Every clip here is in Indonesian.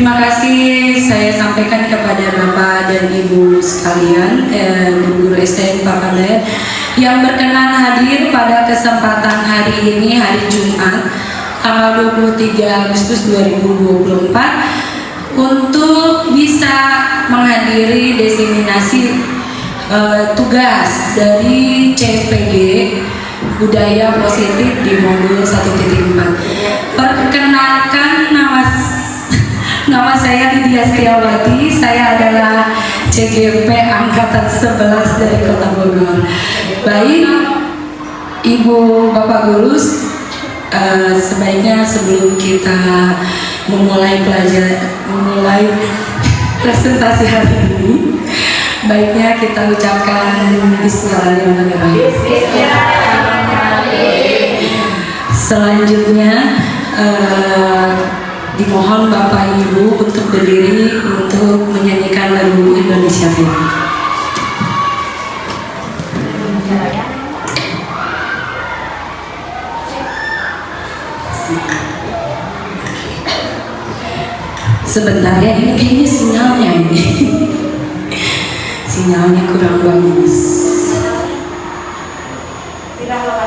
Terima kasih saya sampaikan kepada Bapak dan Ibu sekalian, guru-guru STM Papandayan yang berkenan hadir pada kesempatan hari ini, hari Jumat, tanggal 23 Agustus 2024, untuk bisa menghadiri diseminasi tugas dari CFPG Budaya Positif di modul 1.4. Perkenalkan, nama saya Lydia Setiawati. Saya adalah CGP Angkatan 11 dari Kota Bogor. Baik, Ibu Bapak Guru, sebaiknya sebelum kita memulai presentasi hari ini, baiknya kita ucapkan Bismillahirrahmanirrahim. Selanjutnya dimohon Bapak Ibu untuk berdiri untuk menyanyikan lagu Indonesia Raya. Sebentar ya, ini kayaknya sinyalnya ini. Sinyalnya kurang bagus. Terima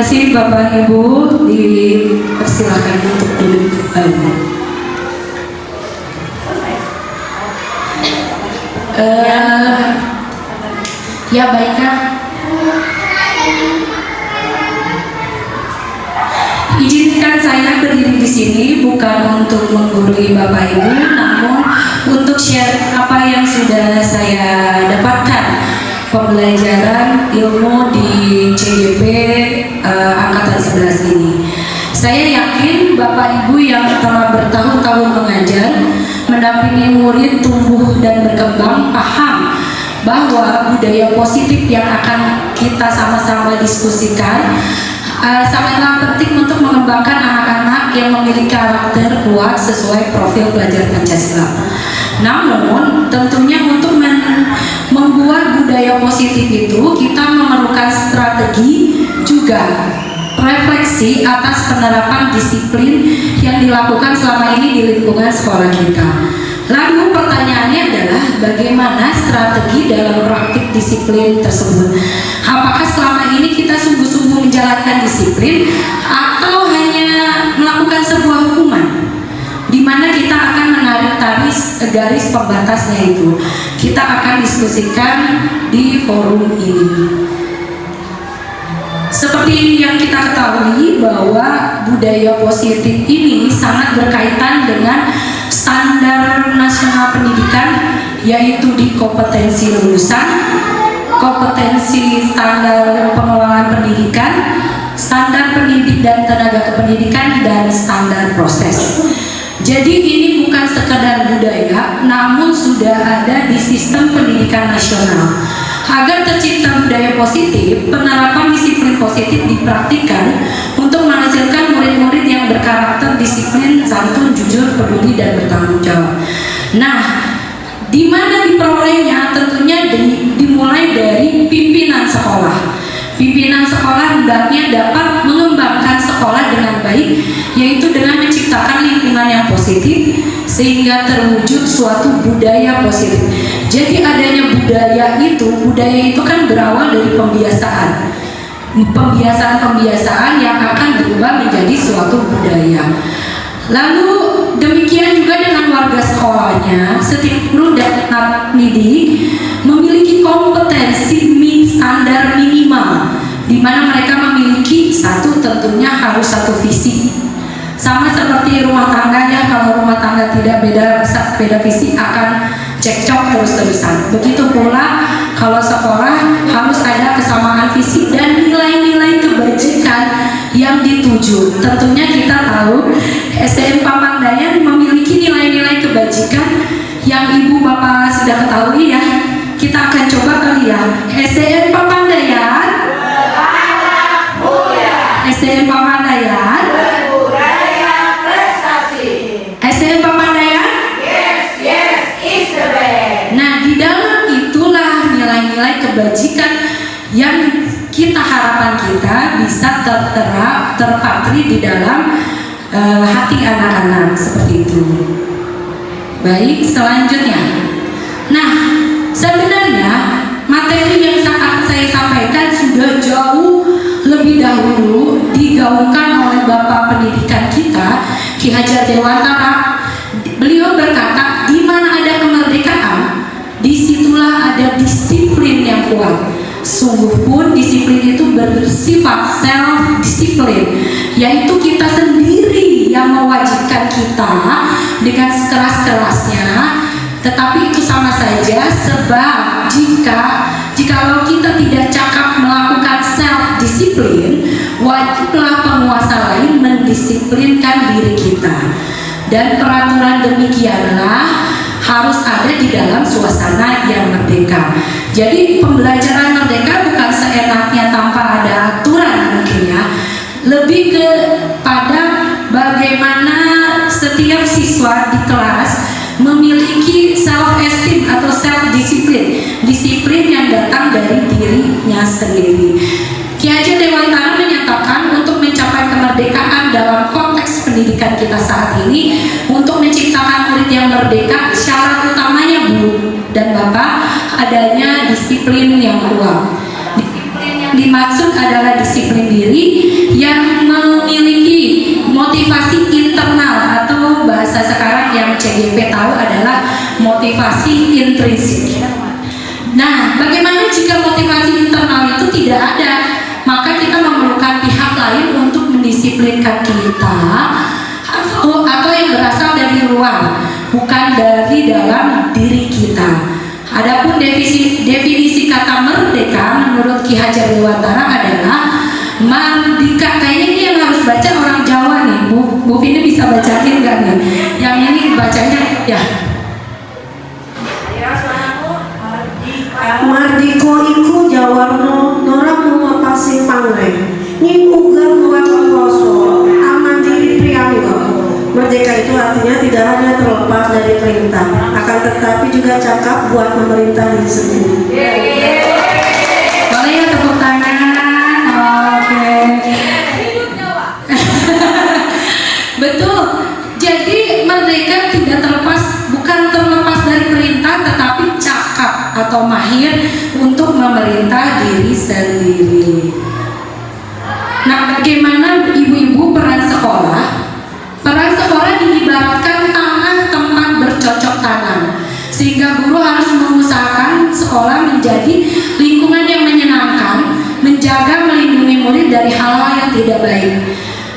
kasih Bapak Ibu, dipersilakan untuk duduk kembali. Ya baiklah, izinkan saya berdiri di sini bukan untuk menggurui Bapak Ibu, namun untuk share apa yang sudah saya dapatkan pembelajaran ilmu di CGP Angkatan 11 ini. Saya yakin Bapak Ibu yang telah bertahun-tahun mengajar, mendampingi murid tumbuh dan berkembang, paham bahwa budaya positif yang akan kita sama-sama diskusikan sangatlah penting untuk mengembangkan anak-anak yang memiliki karakter kuat sesuai profil pelajar Pancasila. Namun tentunya untuk membuat budaya positif itu kita memerlukan strategi, juga refleksi atas penerapan disiplin yang dilakukan selama ini di lingkungan sekolah kita. Lalu pertanyaannya adalah bagaimana strategi dalam praktik disiplin tersebut? Apakah selama ini kita sungguh-sungguh menjalankan disiplin atau hanya melakukan sebuah hukuman di mana kita akan menarik garis pembatasnya itu? Kita akan diskusikan di forum ini. Seperti yang kita ketahui bahwa budaya positif ini sangat berkaitan dengan standar nasional pendidikan, yaitu di kompetensi lulusan, kompetensi standar pengelolaan pendidikan, standar pendidikan dan tenaga kependidikan dan standar proses. Jadi ini bukan sekedar budaya, namun sudah ada di sistem pendidikan nasional. Agar tercipta budaya positif, penerapan disiplin positif dipraktikkan untuk menghasilkan murid-murid yang berkarakter disiplin, santun, jujur, peduli, dan bertanggung jawab. Nah, di mana diperolehnya? Tentunya dimulai dari pimpinan sekolah. Pimpinan sekolah hendaknya dapat mengembangkan sekolah dengan baik, yaitu dengan menciptakan lingkungan yang positif sehingga terwujud suatu budaya positif. Jadi adanya budaya itu kan berawal dari pembiasaan yang akan berubah menjadi suatu budaya. Lalu demikian juga dengan warga sekolahnya, setiap guru dan anak didik memiliki kompetensi standar minimal, di mana mereka memiliki tentunya harus satu visi. Sama seperti rumah tangga ya, kalau rumah tangga tidak beda visi akan cekcok terus-terusan. Begitu pula kalau sekolah harus ada kesamaan visi dan nilai-nilai kebajikan yang dituju. Tentunya kita tahu SDN Papandayan memiliki nilai-nilai kebajikan yang ibu bapak sudah ketahui ya. Kita akan coba kali ya. SDN Papandayan, SDN Papandayan, budaya prestasi. SDN Papandayan, Yes, is the best. nah di dalam itulah nilai-nilai kebajikan yang kita harapan kita bisa terpatri di dalam hati anak-anak seperti itu. Baik, selanjutnya. Nah, sebenarnya materi yang saya sampaikan sudah jauh lebih dahulu digaungkan oleh Bapak Pendidikan kita, Ki Hajar Dewantara. Beliau berkata, di mana ada kemerdekaan, disitulah ada disiplin yang kuat. Sungguh pun disiplin itu bersifat self-disiplin, yaitu kita sendiri yang mewajibkan kita dengan sekeras-kerasnya. Tetapi itu sama saja, sebab jikalau kita tidak cakap melakukan self-disiplin, wajiblah penguasa lain mendisiplinkan diri kita. Dan peraturan demikianlah harus ada di dalam suasana yang merdeka. Jadi pembelajaran merdeka bukan seenaknya tanpa ada aturan mungkin ya. Lebih kepada bagaimana setiap siswa di kelas memiliki self-esteem atau self-disiplin, disiplin yang datang dari dirinya sendiri. Ki Hajar Dewantara menyatakan untuk mencapai kemerdekaan dalam konteks pendidikan kita saat ini, untuk menciptakan murid yang merdeka, syarat utamanya Bu dan Bapak adanya disiplin yang kuat. Disiplin yang dimaksud adalah disiplin diri yang memiliki motivasi internal atau bahasa sekarang yang CGP tahu adalah motivasi intrinsik. Nah, bagaimana jika motivasi internal itu tidak ada? Maka kita memerlukan pihak lain untuk mendisiplinkan kita atau yang berasal dari luar, bukan dari dalam diri kita. Adapun definisi kata merdeka menurut Ki Hajar Dewantara adalah merdeka. Kayaknya ini yang harus baca orang Jawa nih. Bu Vini bisa bacain nggak nih? Yang ini bacanya ya. Mardiko iku jawarno noramu mapasing pangreng nying uga muatan poso aman diri prianggo. Merdeka itu artinya tidak hanya terlepas dari perintah, akan tetapi juga cakap buat memerintah diri sendiri. Boleh ya tepuk tangan. Oke. Betul. Jadi merdeka tidak bukan terlepas dari perintah, tetapi cakap atau mahir untuk memerintah diri sendiri. Nah, bagaimana ibu-ibu peran sekolah? Peran sekolah diibaratkan tanah tempat bercocok tanam, sehingga guru harus mengusahakan sekolah menjadi lingkungan yang menyenangkan, menjaga melindungi murid dari hal-hal yang tidak baik.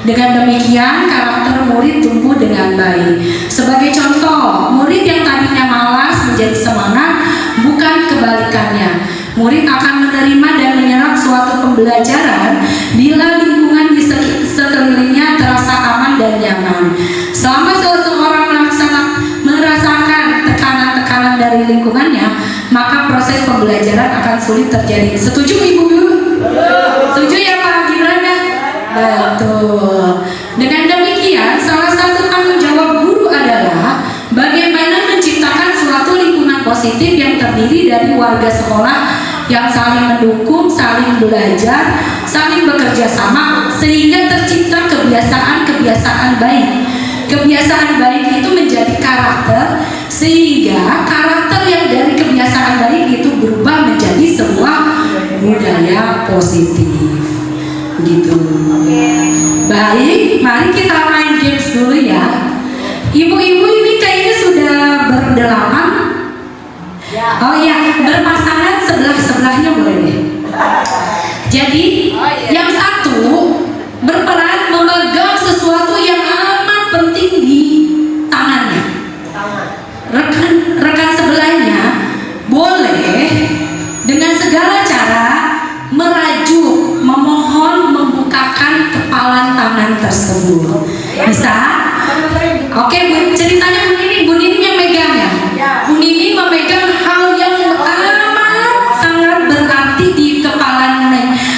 Dengan demikian, karakter murid tumbuh dengan baik. Sebagai contoh, murid yang tadinya malas menjadi semangat, bukan kebalikannya. Murid akan menerima dan menyerap suatu pembelajaran bila lingkungan di sekeliling akan sulit terjadi. Setuju Ibu-ibu? Setuju ya Pak Gibran? Betul. Dengan demikian, salah satu tanggung jawab guru adalah bagaimana menciptakan suatu lingkungan positif yang terdiri dari warga sekolah yang saling mendukung, saling belajar, saling bekerja sama, sehingga tercipta kebiasaan-kebiasaan baik. Kebiasaan baik itu menjadi karakter, sehingga karakter yang dari kebiasaan baik itu berubah menjadi sebuah budaya positif. Begitu. Baik, mari kita main games dulu ya. Ibu-ibu ini kayaknya sudah berdelapan. Oh iya, berpasangan sebelah-sebelahnya boleh deh. Jadi, yang satu berperan memegang sesuatu yang amat penting di tangannya. Rekan sebelahnya boleh dengan segala cara merajuk, memohon membukakan kepalan tangan tersebut. Bisa? Oke, Bu, ceritanya Bu Nini yang megang ya. Bu Nini memegang hal yang amat sangat berarti di kepalan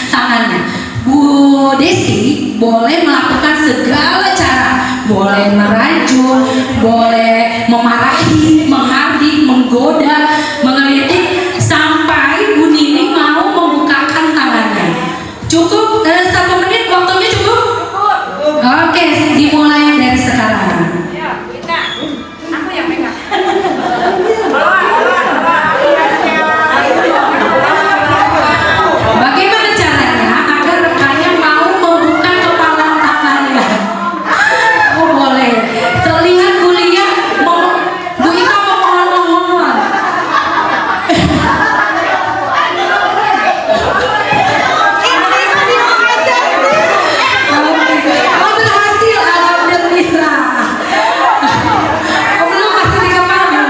tangannya. Bu Desi boleh melakukan segala cara, boleh merajuk, boleh memarahi, menghardik, menggoda, mengelitik, sampai Bu Nini mau membukakan tangannya. Cukup 1 menit, waktunya cukup? Oke, dimulai dari sekarang. Aku yang pegang. Bagaimana caranya agar rekannya mau membuka kepalan tangannya? Oh boleh. Terlihat Bu Lia, Bu Ita memohon-mohon. Oh berhasil, alhamdulillah. Oh belum, masih di kepala.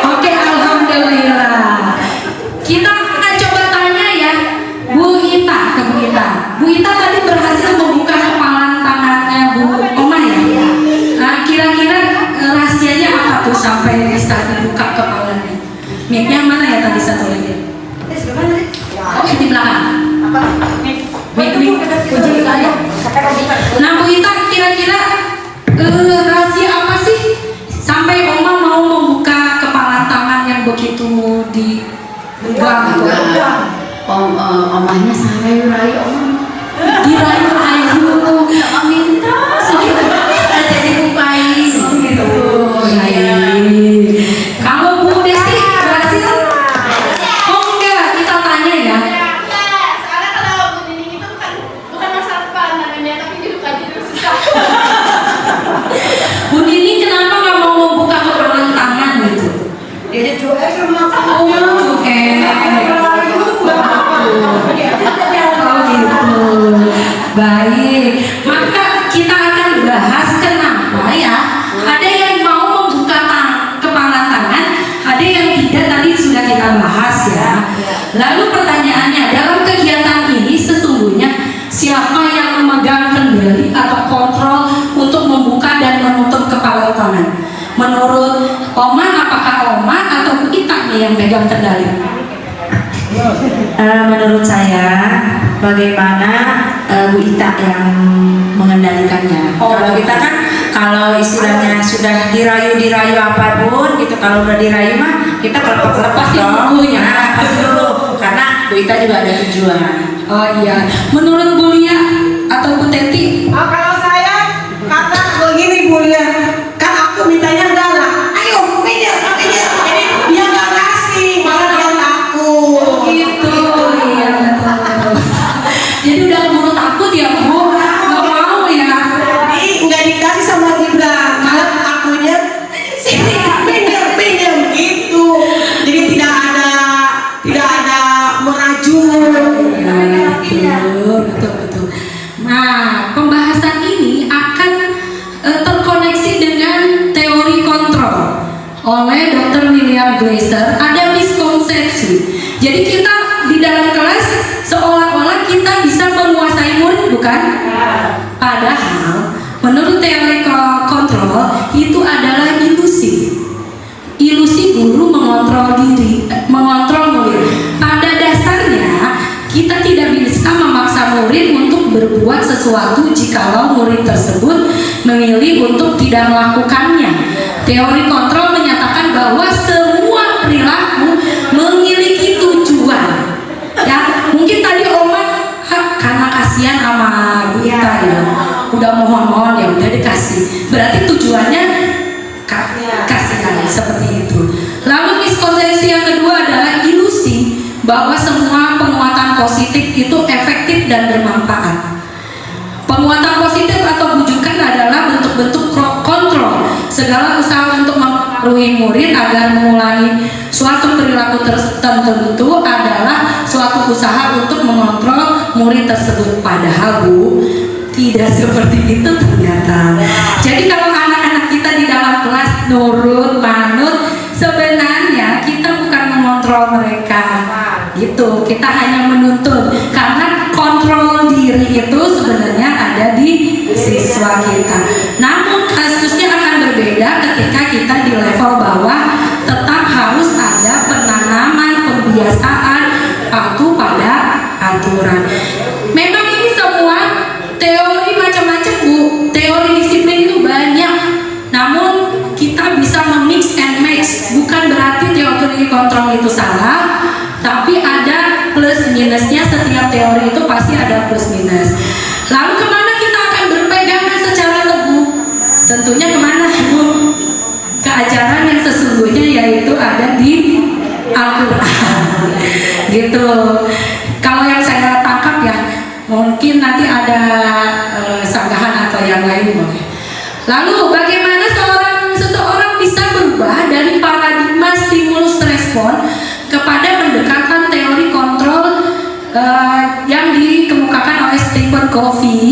Oke, alhamdulillah. Kita akan coba tanya ya, Bu Ita ke Bu Ita. Bu Ita tadi berhasil membuka kepalan tangannya Bu Oma ya. Nah, kira-kira rahasianya apa tuh sampai bisa dibuka kepalanya? Mic-nya mana ya tadi satu lagi? Oh, di belakang. Mic. Nah, Bu Ita kira-kira rahasia apa sih sampai Oma mau membuka kepalan tangan yang begitu dipegang? Omahnya sarayu-rayu Dirayu-rayu, minta sedikit jadi bukain gitu. Kalau Bu Desi berhasil? Oh enggak, kita tanya ya. Soalnya kalau Bu Nining itu bukan masalah kepala tangannya, tapi dibuka jadi susah. Bu Nini kenapa nggak mau membuka kepalan tangan gitu? Jadi cuek sama Oh cuek. Oh gitu. Baik. Maka kita akan bahas kenapa ya. Ada yang mau membuka kepala tangan, ada yang tidak, tadi sudah kita bahas ya. Lalu pertanyaannya, dalam kegiatan ini sesungguhnya siapa yang memegang kendali atau kontrol untuk membuka dan menutup kepala tangan? Menurut Oma, apakah Oma atau Bu Ita nih yang pegang kendali? menurut saya bagaimana Bu Ita yang mengendalikannya. Kalau kita kan kalau istilahnya sudah dirayu apapun gitu, kalau udah dirayu mah kita lepas dong. Pasti dulu karena Bu Ita juga ada tujuan. Oh iya, menurut Bu Lia atau Bu Teti? kalau saya kata begini Bu Lia, kan aku mintanya galak, ayo pinjam, jadi dia nggak ngasih, malah dia takut. Gitu, iya betul. Jadi udah keburu takut ya Bu, nggak mau ya. Jadi nggak dikasih sama Gibran, malah akunya sini pinjam gitu. Jadi tidak ada merajut. Betul. Nah, pembahasan ini akan terkoneksi dengan teori kontrol oleh Dr. William Glasser. Ada miskonsepsi. Jadi kita di dalam kelas seolah-olah kita bisa menguasai murid, bukan? Padahal menurut teori kontrol itu adalah ilusi. ilusi guru mengontrol murid. Pada dasarnya kita tidak bisa memaksa murid untuk berbuat sesuatu jikalau murid tersebut memilih untuk tidak melakukannya. Teori kontrol menyatakan bahwa semua perilaku memiliki tujuan. Ya, mungkin tadi Oma karena kasihan sama Bu Ita ya, udah mohon-mohon ya udah dikasih. Berarti tujuannya kasihan seperti itu. Lalu miskonsepsi yang kedua adalah ilusi bahwa semua penguatan positif itu efektif dan bermanfaat. Penguatan positif atau bujukan adalah bentuk-bentuk kontrol. Segala usaha untuk mempengaruhi murid agar mengulangi suatu perilaku tertentu adalah suatu usaha untuk mengontrol murid tersebut. Padahal Bu, tidak seperti itu ternyata. Jadi kalau anak-anak kita di dalam kelas nurut, manut, sebenarnya kita bukan mengontrol mereka. Gitu, kita hanya menuntun. Karena kontrol diri itu sebenarnya ada di siswa kita. Namun kasusnya akan berbeda ketika kita di level bawah. Tetap harus ada penanaman pembiasaan patuh pada aturan. Memang ini semua teori macam-macam Bu, teori disiplin itu banyak. Namun kita bisa memix and match. Bukan berarti teori kontrol itu salah, tapi ada plus minusnya. Setiap teori itu pasti ada plus minus. Lalu kemana kita akan berpegangan secara teguh? Tentunya kemana Bu? Ke ajaran yang sesungguhnya, yaitu ada di Al-Quran. Gitu. Kalau yang saya tangkap ya, mungkin nanti ada sanggahan atau yang lain boleh. Lalu bagaimana seseorang bisa berubah dari paradigma stimulus respon kepada pendekatan teori kontrol yang dikemukakan oleh Stephen Covey?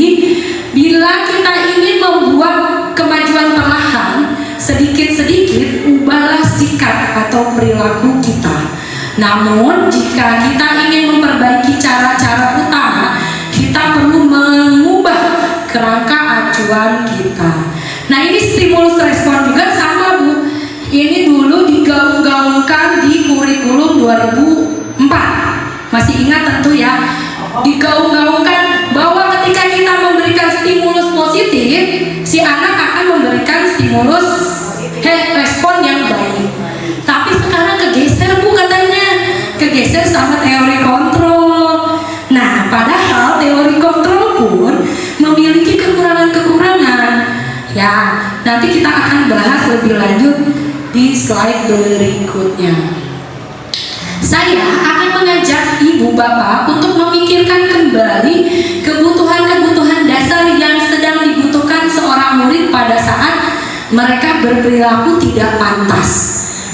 Bila kita ingin membuat kemajuan perlahan, sedikit-sedikit ubahlah sikap atau perilaku kita. Namun jika kita ingin memperbaiki cara-cara utama, kita perlu mengubah kerangka acuan kita. Nah, ini stimulus respon juga sama Bu. Ini dulu digaung-gaungkan di kurikulum 2004. Masih ingat tentu ya. Digaung-gaungkan bahwa ketika kita memberikan stimulus positif, si anak akan memberikan stimulus respon yang baik. Tapi sekarang kegeser Bu katanya. Kegeser sama teori kontrol. Nah, padahal teori kontrol pun memiliki kekurangan-kekurangan. Ya, nanti kita akan bahas lebih lanjut di slide berikutnya. Saya akan mengajak ibu bapak untuk memikirkan kembali kebutuhan-kebutuhan dasar yang sedang dibutuhkan seorang murid pada saat mereka berperilaku tidak pantas.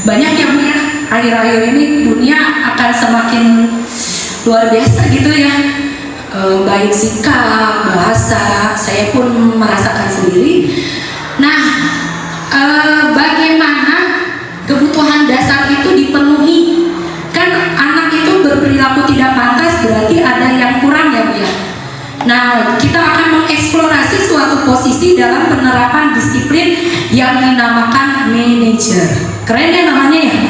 Banyak ya Bu ya, akhir-akhir ini dunia akan semakin luar biasa gitu ya. Baik sikap, bahasa, saya pun merasakan sendiri. Nah, bagaimana kebutuhan dasar itu dipenuhi? Kan anak itu berperilaku tidak pantas, berarti ada yang kurang ya Bu ya. Nah, kita akan mengeksplorasi suatu posisi dalam penerapan disiplin yang dinamakan manajer. Keren ya namanya ya?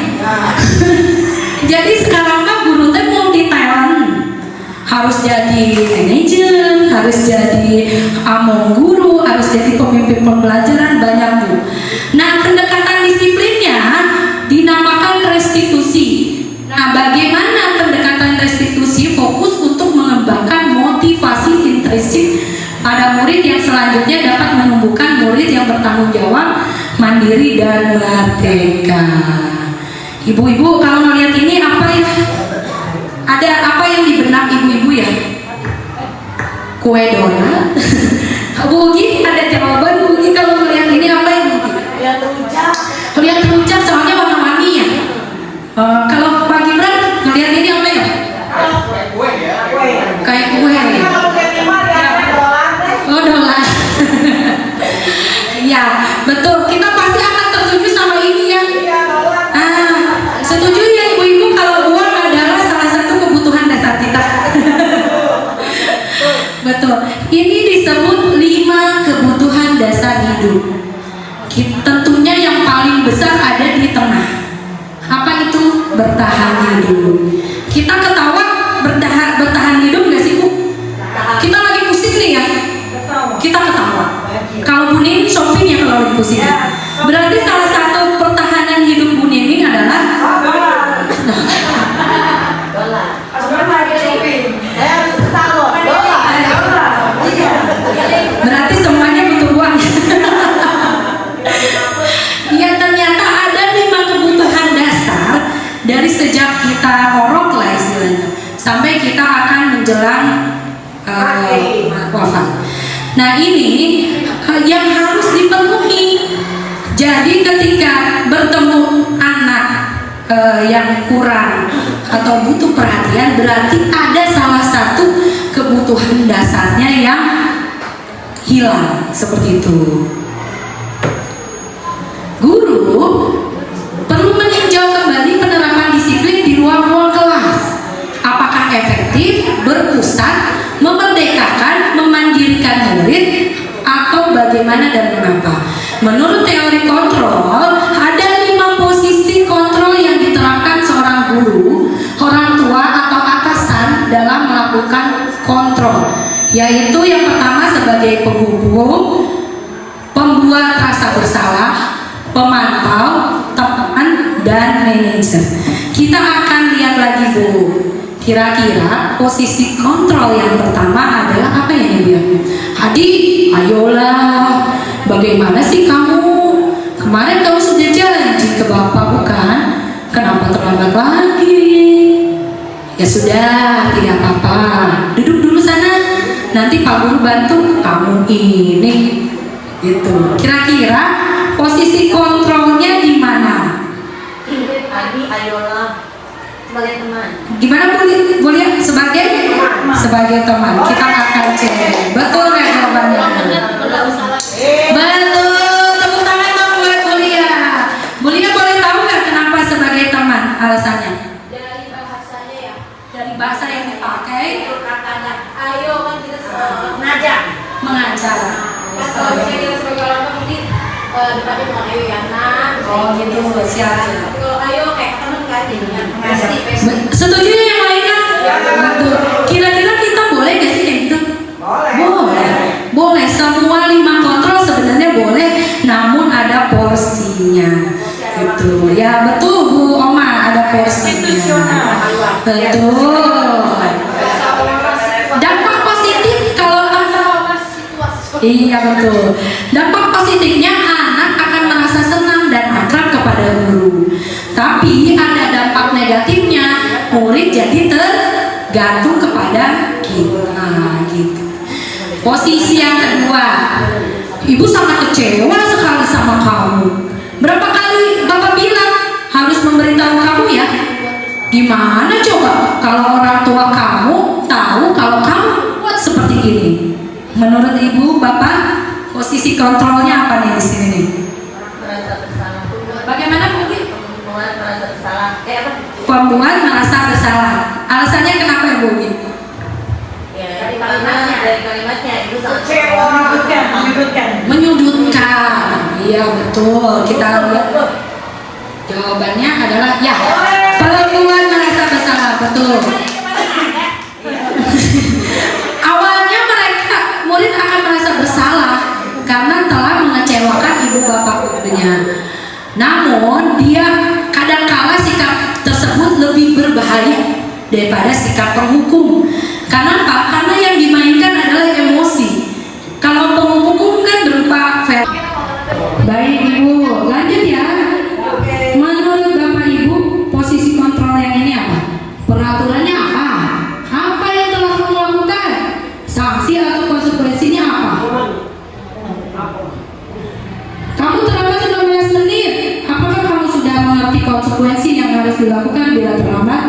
Jadi sekarang mah guru teh multi talent. Harus jadi manajer, harus jadi among guru, harus jadi pemimpin pembelajaran, banyak Bu. Nah, pendekatan disiplinnya dinamakan restitusi. Nah, bagaimana pendekatan restitusi fokus untuk mengembangkan motivasi intrinsik pada murid yang selanjutnya dapat menumbuhkan murid yang bertanggung jawab, mandiri dan merdeka. Ibu-ibu kalau melihat ini apa ya? Ada apa yang di benak ibu-ibu ya? Kue donat. Bu Ugi ada jawaban Bu Ugi kalau melihat ini apa ya Bu Ugi? Lihat rujak. Lihat rujak soalnya warna-warni ya. Kalau Pak Gibran melihat ini apa ya? Kue. Kayak kue ya. Kalau kue timah ya dolar deh. Oh dolar. Ya betul. Kita pasti akan tertuju sama ini ya. Iya dolar. Setuju ya ibu-ibu kalau uang adalah salah satu kebutuhan dasar kita. Betul. Ini disebut 5 kebutuhan dasar hidup. Tentunya yang paling besar ada di tengah. Apa itu bertahan hidup? Kita ketawa bertahan hidup nggak sih Bu? Kita lagi pusing nih ya, kita ketawa. Kalau Bu Nining shopping ya kalau lagi pusing. Berarti salah satu pertahanan hidup Bu Nining adalah berarti semuanya butuh uang. Ya ternyata ada 5 kebutuhan dasar dari sejak kita orok lah istilahnya sampai kita akan menjelang wafat. Nah ini yang harus dipenuhi. Jadi ketika bertemu anak yang kurang atau butuh perhatian, berarti ada salah satu kebutuhan dasarnya yang hilang, seperti itu. Guru perlu meninjau kembali penerapan disiplin di ruang-ruang kelas. Apakah efektif, berpusat, memerdekakan, memandirikan murid, atau bagaimana dan mengapa? Menurut teori kontrol, ada 5 posisi kontrol yang diterapkan seorang guru, orang tua, atau atasan dalam melakukan kontrol, yaitu yang pertama sebagai penghubung, pembuat rasa bersalah, pemantau, teman, dan manajer. Kita akan lihat lagi Bu, kira-kira posisi kontrol yang pertama adalah apa ya dia? Adi, ayolah, bagaimana sih kamu? Kemarin kamu sudah janji ke Bapak bukan? Kenapa terlambat lagi? Ya sudah, tidak apa-apa. Duduk dulu sana. Nanti Pak Guru bantu kamu ini. Gitu. Kira-kira posisi kontrolnya di mana? Adi, ayolah, sebagai teman. Gimana boleh sebagai teman. Sebagai teman. Kita akan cek. Betul nggak jawabannya? Betul. Tepuk tangan dong buat Bulia. Bulia boleh tahu nggak kenapa sebagai teman? Alasannya? Dari bahasanya ya. Dari bahasa yang dipakai. Katanya, ayo kan kita mengajak. Mengajar. Kalau misalnya kita sebagai orang tua mungkin depannya bukan ayo ya nak. Oh gitu, siap. Tapi kalau ayo kayak teman kan jadinya pasti. Setuju ya yang lainnya? Betul. Kira-kira kita boleh nggak sih kayak gitu? Boleh. Boleh. Semua 5 kontrol sebenarnya boleh, namun ada porsinya. Gitu. Ya betul Bu Oma, ada porsinya. Betul. Dampak positif kalau iya betul. Dampak positifnya anak akan merasa senang dan akrab kepada guru. Tapi ada dampak negatifnya, murid jadi tergantung kepada kita gitu. Posisi yang kedua, Ibu sangat kecewa sekali sama kamu. Berapa kali Bapak bilang harus memberitahu kamu ya? Gimana coba kalau orang tua kamu tahu kalau kamu buat seperti ini? Menurut Ibu, Bapak, posisi kontrolnya apa nih di sini nih? Merasa bersalah. Bagaimana mungkin? Membuat merasa bersalah. Apa? Pembuat merasa bersalah. Alasannya kenapa ya Bu? Ya, dari kalimatnya itu Menyudutkan. Iya betul. Kita lihat. Jawabannya adalah ya. Pembuat merasa bersalah, betul. Awalnya murid akan merasa bersalah karena telah mengecewakan ibu bapak gurunya. Namun dia kadangkala sikap tersebut lebih berbahaya daripada sikap penghukum. Karena apa? Karena yang dimainkan adalah emosi. Kalau penghukum kan berupa baik Ibu, lanjut ya. Menurut Bapak Ibu, posisi kontrol yang ini apa? Peraturannya apa? Apa yang telah kamu lakukan? Sanksi atau konsekuensinya apa? Kamu terlambat 15 menit. Apakah kamu sudah mengerti konsekuensi yang harus dilakukan bila terlambat?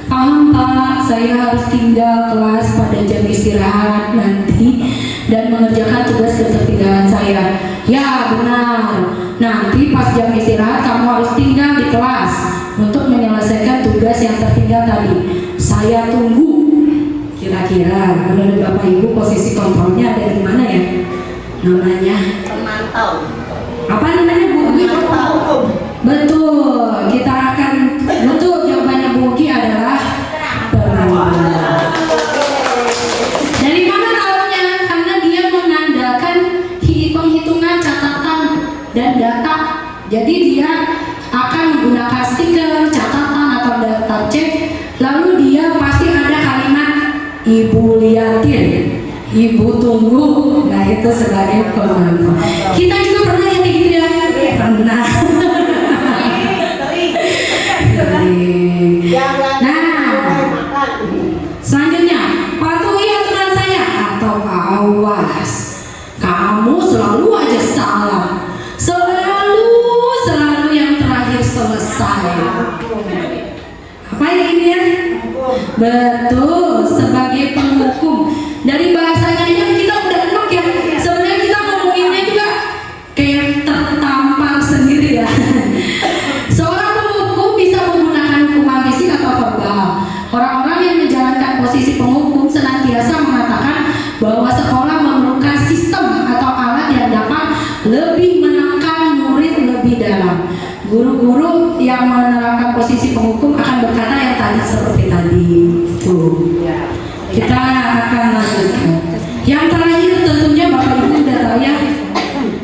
Paham Pak, saya harus tinggal kelas pada jam istirahat nanti dan mengerjakan tugas ketertinggalan saya. Ya benar, nanti pas jam istirahat kamu harus tinggal di kelas untuk menyelesaikan tugas yang tertinggal tadi. Saya tunggu. Kira-kira menurut Bapak Ibu posisi kontrolnya ada di mana ya? Namanya pemantau. apa namanya Bu? Pemantau. Betul, kita akan Jadi dia akan menggunakan stiker, catatan atau daftar cek, lalu dia pasti ada kalimat ibu liatin, ibu tunggu. Nah itu sebagai pemantau. Kita juga pernah yang kayak gitu ya? Pernah. Nah, selanjutnya patuhi aturan saya atau awas, kamu selalu aja salah, selalu yang terakhir selesai. Apa ya ini ya? Betul, sebagai penghukum. Dari bahasanya aja kita udah enak ya. Sebenarnya kita ngomonginnya juga kayak tertampar sendiri ya. Seorang penghukum bisa menggunakan hukuman fisik atau verbal. Orang-orang yang menjalankan posisi penghukum senantiasa mengatakan bahwa sekolah memerlukan sistem atau alat yang dapat lebih menekan murid lebih dalam. Guru-guru yang menerapkan posisi penghukum akan berkata yang tadi seperti tadi. Tuh. Kita akan lanjutkan. Yang terakhir tentunya Bapak Ibu sudah tahu ya.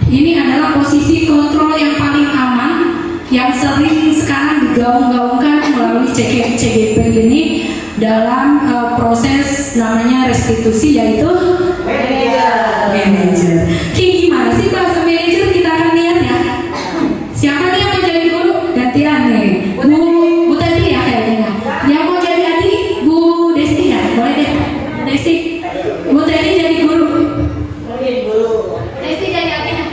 Ini adalah posisi kontrol yang paling aman yang sering sekarang digaung-gaungkan melalui CGP ini dalam proses namanya restitusi, yaitu manajer. Kayak gimana sih bahasa manajer? Kita akan lihat ya. Siapa nih yang mau jadi guru? Gantian nih. Bu Tati ya kayaknya. Yang mau jadi adik Bu Desti ya? Boleh deh. Desti. Bu Tati jadi guru. Desti jadi adiknya.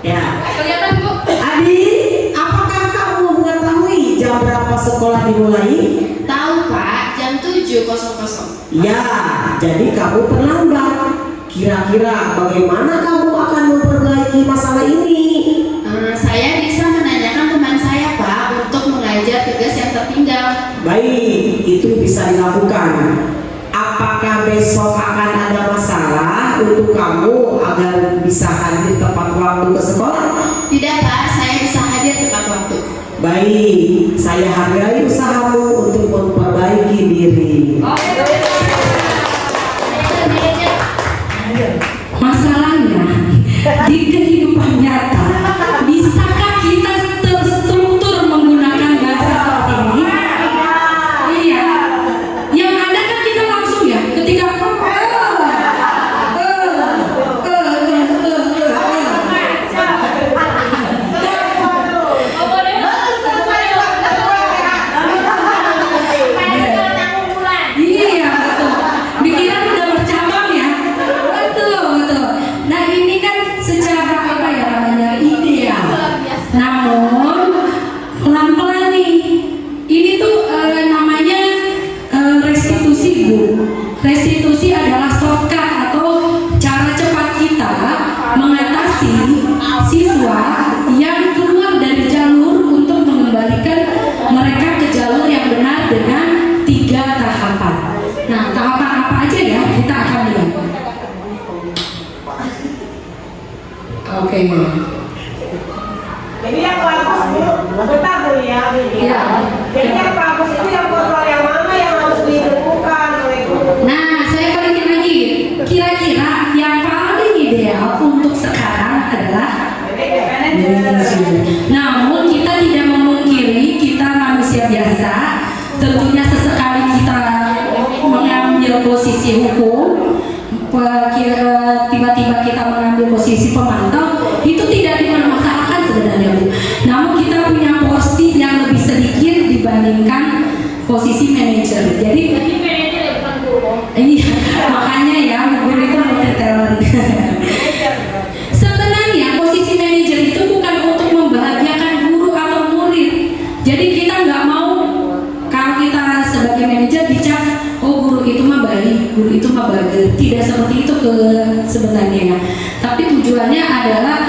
Ya. Kelihatan Bu? Adi, apakah kamu mengetahui jam berapa sekolah dimulai? Tahu Pak, jam 7.00. Ya, jadi kamu terlambat. Kira-kira bagaimana kamu akan memperbaiki masalah ini? Saya bisa menanyakan teman saya Pak untuk mengajar tugas yang tertinggal. Baik, itu bisa dilakukan. Apakah besok akan ada masalah untuk kamu agar bisa hadir tepat waktu ke sekolah? Tidak Pak, saya bisa hadir tepat waktu. Baik, saya hargai usahamu untuk memperbaiki diri. Masalahnya di kehidupan nyata, bisakah kita terstruktur menggunakan bahasa seperti ini? Iya. Yang ada kan kita langsung ya ketika iya betul. Pikiran udah bercabang ya. Betul. Nah ini kan secara apa ya namanya ideal. Namun pelan-pelan nih. Ini tuh namanya restitusi Bu. Restitusi adalah shortcut atau cara cepat kita mengatasi siswa yang keluar dari jalur untuk mengembalikan mereka ke jalur yang benar dengan 3 tahapan. Nah, tahapan apa aja ya? Kita akan lihat. Oke. Jadi yang bagus Bu, bentar Bu ya. Iya. Jadi yang bagus itu yang kontrol yang mana yang harus dilakukan oleh guru. Nah, saya balikin lagi. Kira-kira yang paling ideal untuk sekarang adalah manajer. Namun kita tidak memungkiri kita manusia biasa. Tentunya sesekali kita mengambil posisi hukum, tiba-tiba kita mengambil posisi pemantau, itu tidak dipermasalahkan sebenarnya Bu. Namun kita punya porsi yang lebih sedikit dibandingkan posisi manajer. Jadi makanya ya guru itu multi talent. Sebenarnya posisi manajer itu bukan untuk membahagiakan guru atau murid. Jadi kita nggak mau kalau kita sebagai manajer dicap oh guru itu mah baik, guru itu mah bagus. Tidak seperti itu sebenarnya ya. Tapi tujuannya adalah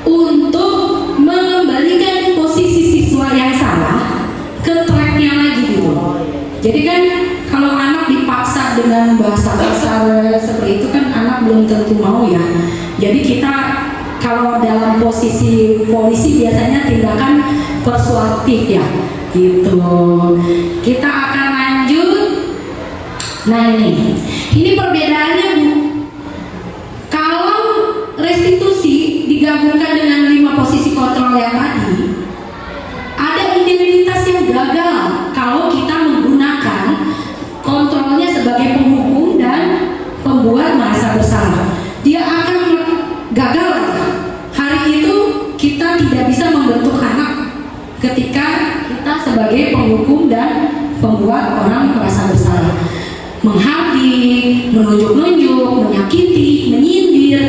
untuk mengembalikan posisi siswa yang salah ke tracknya lagi gitu. Jadi kan kalau anak dipaksa dengan bahasa kasar seperti itu kan anak belum tentu mau ya. Jadi kita kalau dalam posisi polisi biasanya tindakan persuasif ya gitu. Kita akan lanjut. Nah ini perbedaannya Bu. Kalau restitusi digabungkan dengan 5 posisi kontrol kontrol yang tadi, ada identitas yang gagal kalau kita menggunakan kontrolnya sebagai penghukum dan pembuat merasa bersalah. Dia akan gagal. Hari itu kita tidak bisa membentuk anak ketika kita sebagai penghukum dan pembuat orang merasa bersalah. Menghardik, menunjuk-nunjuk, menyakiti, menyindir,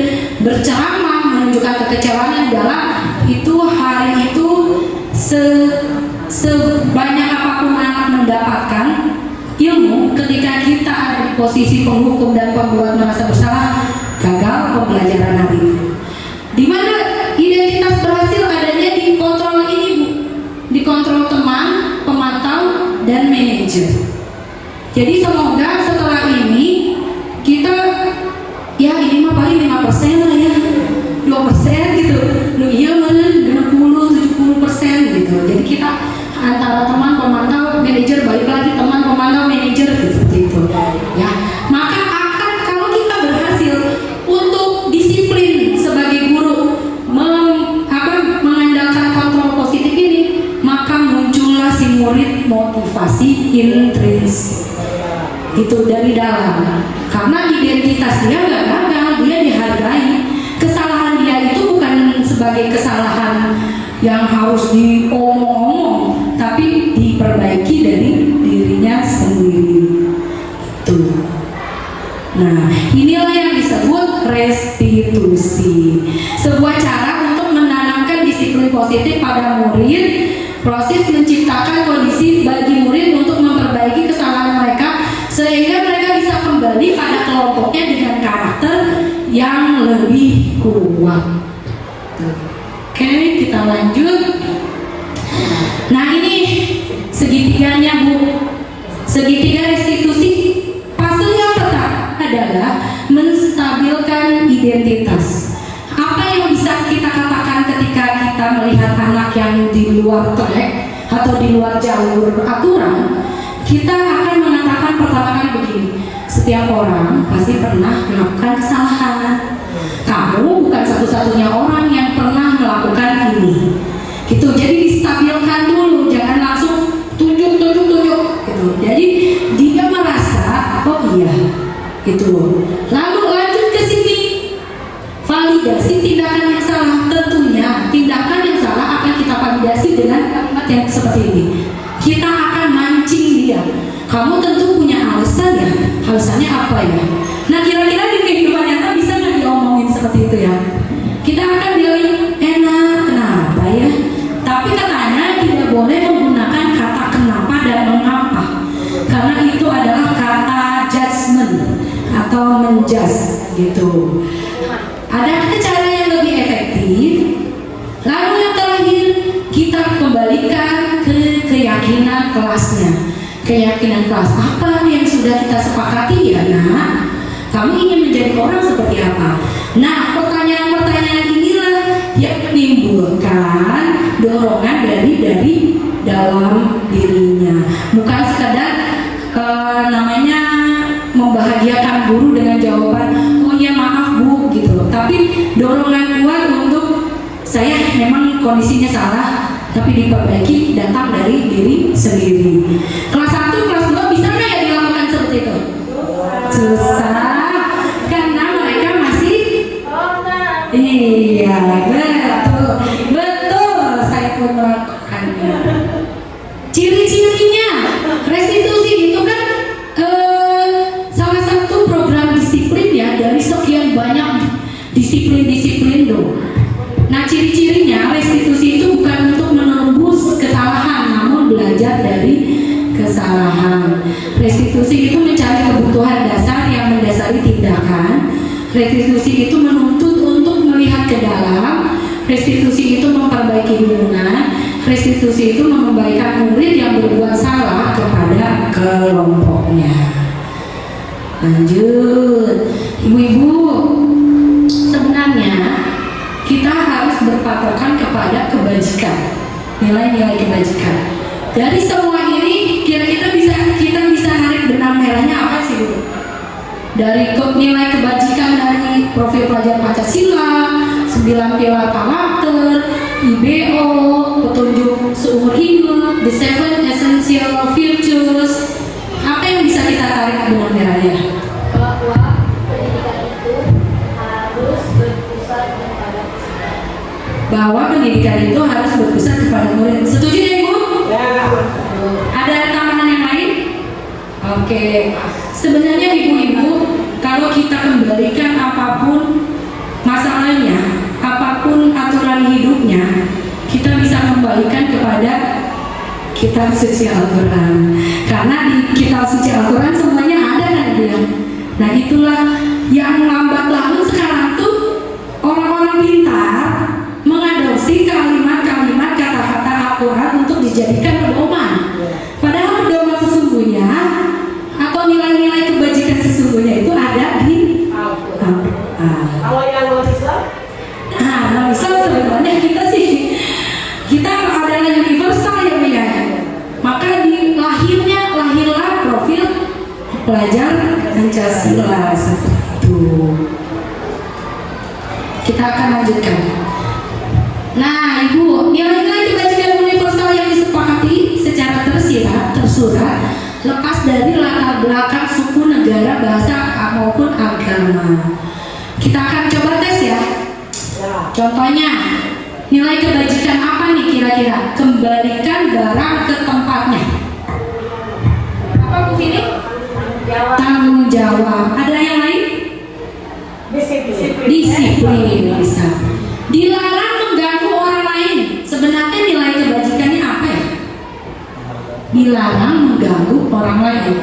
berceramah, menunjukkan kekecewaan dalam itu hari itu sebanyak apapun anak mendapatkan ilmu, ketika kita ada di posisi penghukum dan pembuat merasa bersalah, gagal pembelajaran hari itu. Di mana identitas berhasil adanya di kontrol ini, Bu. Di kontrol teman, pemantau, dan manajer. Jadi semoga setelah ini kita, ya ini mah paling 5% lah ya, 2% gitu. Lu iya mana 60-70% gitu. Jadi kita antara teman pemantau manajer, balik lagi teman pemantau manajer gitu, seperti itu. Ya, maka akan kalau kita berhasil untuk disiplin sebagai guru mengandalkan kontrol positif ini, maka muncullah si murid motivasi intrinsik. Itu dari dalam, karena identitas dia nggak gagal, dia dihargai. Kesalahan dia itu bukan sebagai kesalahan yang harus diomong-omong, tapi diperbaiki dari dirinya sendiri. Itu. Nah, inilah yang disebut restitusi, sebuah cara untuk menanamkan disiplin positif pada murid. Proses menciptakan kondisi bagi murid untuk memperbaiki kesalahan mereka sehingga mereka bisa kembali pada kelompoknya dengan karakter yang lebih kuat. Oke, kita lanjut. Nah, ini segitiganya, Bu. Segitiga restitusi. Fase yang tetap adalah menstabilkan identitas. Apa yang bisa kita katakan ketika kita melihat anak yang di luar track atau di luar jalur aturan? Kita akan mengatakan pertama kali begini, setiap orang pasti pernah melakukan kesalahan. Kamu bukan satu-satunya orang yang pernah melakukan ini. Gitu. Jadi distabilkan dulu, jangan langsung tunjuk gitu. Jadi dia merasa, oh iya, gitu. Lalu lanjut ke sini, validasi tindakan yang salah. Tentunya tindakan yang salah akan kita validasi dengan kalimat yang seperti ini. Kita akan mancing dia. Kamu tentu punya alasan ya. Alasannya apa ya? Nah, kira-kira di kehidupan nyata bisa nggak diomongin seperti itu ya? Kita akan bilang enak, kenapa ya? Tapi katanya tidak boleh menggunakan kata kenapa dan mengapa, karena itu adalah kata judgment atau menjudge gitu. Ada cara yang lebih efektif. Lalu yang terakhir, kita kembalikan ke keyakinan kelasnya. Keyakinan kelas apa yang sudah kita sepakati ya, nah, kamu ingin menjadi orang seperti apa? Nah, pertanyaan-pertanyaan inilah yang menimbulkan dorongan dari dalam dirinya. Bukan sekadar namanya membahagiakan guru dengan jawaban, oh iya maaf Bu gitu. Tapi dorongan kuat untuk saya memang kondisinya salah, tapi diperbaiki datang dari diri sendiri. Kelas 1, kelas 2 bisa nggak ya dilakukan seperti itu? Susah, karena mereka masih iya, betul, saya pun melakukannya. Ciri-cirinya, restitusi itu kan salah satu program disiplin ya, dari sekian banyak disiplin dong. Nah, ciri-cirinya restitusi itu bukan untuk menembus kesalahan, namun belajar dari kesalahan. Restitusi itu mencari kebutuhan dasar yang mendasari tindakan. Restitusi itu menuntut untuk melihat ke dalam. Restitusi itu memperbaiki hubungan. Restitusi itu mengembalikan murid yang berbuat salah kepada kelompoknya. Lanjut, ibu-ibu, sebenarnya kita harus berpatokan kepada kebajikan, nilai-nilai kebajikan. Dari semua ini, kira-kira kita bisa narik benang merahnya apa sih, Bu? Dari nilai kebajikan dari profil pelajar Pancasila, 9 pilar karakter, IBO, petunjuk seumur hidup, the seven essential virtues. Apa yang bisa kita tarik benang merahnya? Bahwa pendidikan itu harus berpusat kepada Bahwa pendidikan itu harus berpusat kepada murid. Setuju ya Ibu? Ya. Ada tambahan yang lain? Oke. Sebenarnya ibu-ibu, kalau kita kembalikan apapun masalahnya, apapun aturan hidupnya, kita bisa kembalikan kepada kitab suci Al-Quran. Karena di kitab suci Al-Quran semuanya ada kan dia. Nah itulah yang lambat laun sekarang tuh orang-orang pintar mengadopsi kalimat-kalimat kata-kata Al-Quran untuk dijadikan pedoman. Padahal pedoman sesungguhnya atau nilai-nilai kebajikan sesungguhnya itu ada di Al-Quran. Kalau yang non-Islam? Nah, non-Islam sebenarnya kita adalah universal ya Bu ya. Maka lahirlah profil pelajar Pancasila seperti itu. Kita akan lanjutkan. Nah, Ibu, nilai-nilai kebajikan universal yang disepakati secara tersurat lepas dari latar belakang suku, negara, bahasa maupun agama. Kita akan coba tes ya. Contohnya, nilai kebajikan apa nih kira-kira? Kembalikan barang ke tempatnya. Apa Bu Vini? Tanggung jawab. Ada yang lain? Disiplin bisa. Dilarang mengganggu orang lain. Sebenarnya nilai kebajikannya apa ya? Dilarang mengganggu orang lain.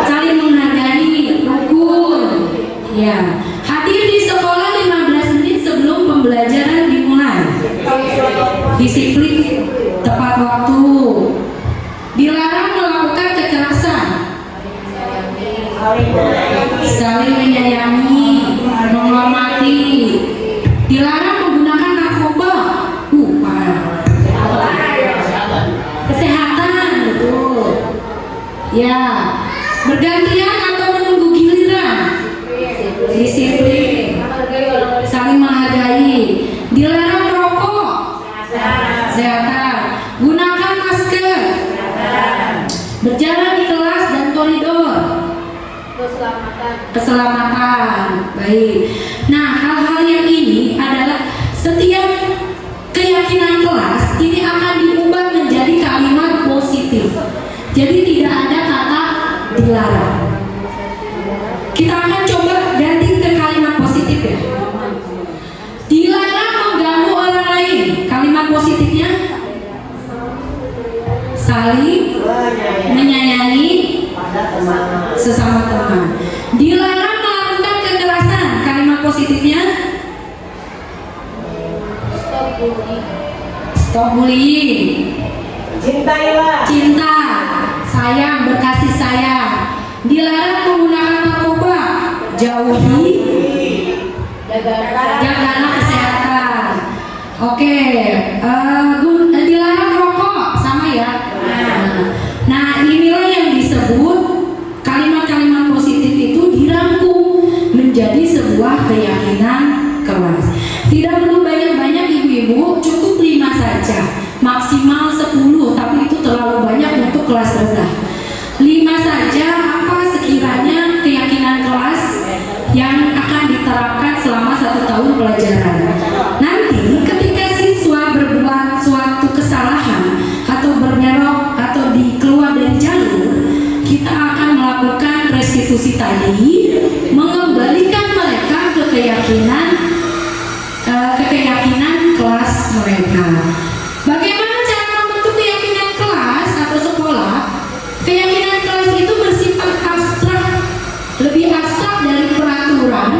Saling menghargai, rukun. Ya. Hadir di sekolah 15 menit sebelum pembelajaran dimulai. Disiplin, tepat waktu. Dilarang melakukan kekerasan. Saling menyayangi, menghormati. Dilarang menggunakan narkoba. Kesehatan, betul. Ya, bergantian atau menunggu giliran. Disiplin, saling menghargai. Dilarang merokok. Kesehatan. Gunakan masker. Berjalan di kelas dan koridor. Keselamatan. Baik. Nah, hal-hal yang ini adalah setiap keyakinan kelas ini akan diubah menjadi kalimat positif. Jadi tidak ada kata dilarang. Kita akan coba ganti ke kalimat positif ya. Dilarang mengganggu orang lain. Kalimat positifnya saling menyayangi sesama teman. Dilarang melakukan kekerasan. Kalimat positifnya stop bullying. Cintailah. Cinta, sayang, berkasih sayang. Dilarang menggunakan narkoba. Jauhi. Jagalah kesehatan. Oke. Dilarang rokok, sama ya. Nah, inilah yang disebut kalimat-kalimat positif itu dirangkum menjadi sebuah keyakinan kelas. Tidak perlu banyak-banyak ibu-ibu, cukup 5 saja, maksimal 10, tapi itu terlalu banyak untuk kelas rendah. 5 saja apa sekiranya keyakinan kelas yang akan diterapkan selama 1 tahun pelajaran. Nanti ketika siswa berbuat suatu kesalahan atau berbelok atau keluar dari jalur, kita akan melakukan restitusi tadi, mengembalikan mereka ke keyakinan kelas mereka. Bagaimana cara membentuk keyakinan kelas atau sekolah? Keyakinan kelas itu bersifat abstrak, lebih abstrak dari peraturan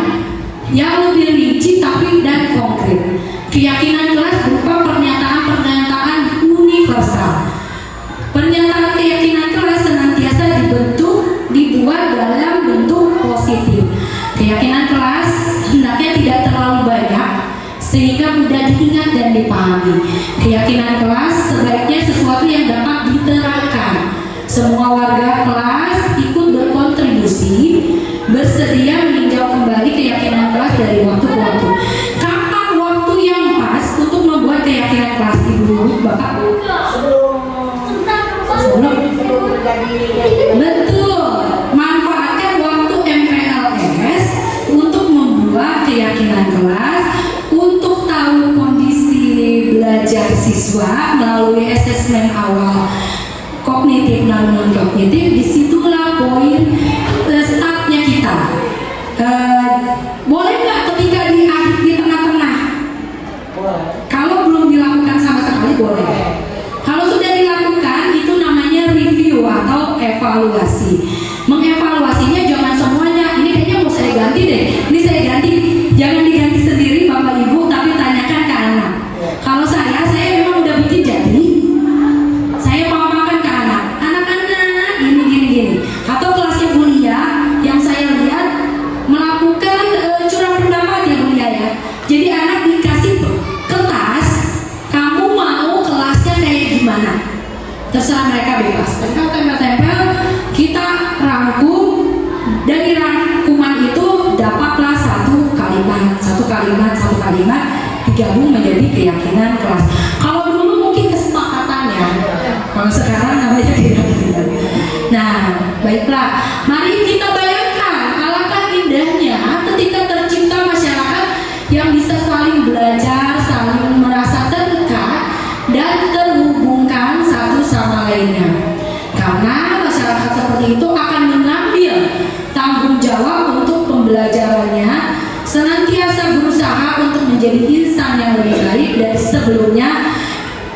yang lebih rinci tapi dan konkret. Keyakinan kelas berupa pernyataan-pernyataan universal. Pernyataan keyakinan kelas senantiasa dibuat dalam bentuk positif. Keyakinan kelas hendaknya tidak terlalu banyak sehingga mudah diingat dan dipahami. Keyakinan kelas sebaiknya sesuatu yang dapat diterapkan. Semua warga kelas ikut berkontribusi, bersedia meninjau kembali keyakinan kelas dari waktu ke waktu. Kapan waktu yang pas untuk Betul, manfaatkan waktu MPLS untuk membuat keyakinan kelas, untuk tahu kondisi belajar siswa melalui asesmen awal kognitif dan non kognitif. Disitulah poin startnya kita. Boleh nggak ketika di tengah-tengah? Kalau belum dilakukan sama sekali boleh. Kalau sudah dilakukan itu namanya review atau evaluasi. Mengevaluasinya jangan semuanya. Ini kayaknya mau saya ganti deh. Ini saya ganti. Jangan diganti sendiri Bapak Ibu, tapi tanyakan ke anak. Kalau saya memang udah bikin jadi. Saya paparkan ke anak. Anak-anak gini. Atau kelasnya kuliah yang saya lihat melakukan curang pendapat ya kuliah ya. Jadi anak dikasih kertas, kamu mau kelasnya kayak gimana? Terserah mereka bebas. Tempel-tempel, kita rangkum. Dari rangkuman itu dapatlah satu kalimat digabung menjadi keyakinan kelas. Kalau dulu mungkin kesepakatannya, kalau sekarang namanya keyakinan. Nah, baiklah, mari kita bayangkan alangkah indahnya ketika tercipta masyarakat yang bisa saling belajar, saling merasa terdekat dan terhubungkan satu sama lainnya. Karena masyarakat seperti itu akan mengambil tanggung jawab untuk pembelajarannya, senantiasa berusaha untuk menjadi insan yang lebih baik dari sebelumnya.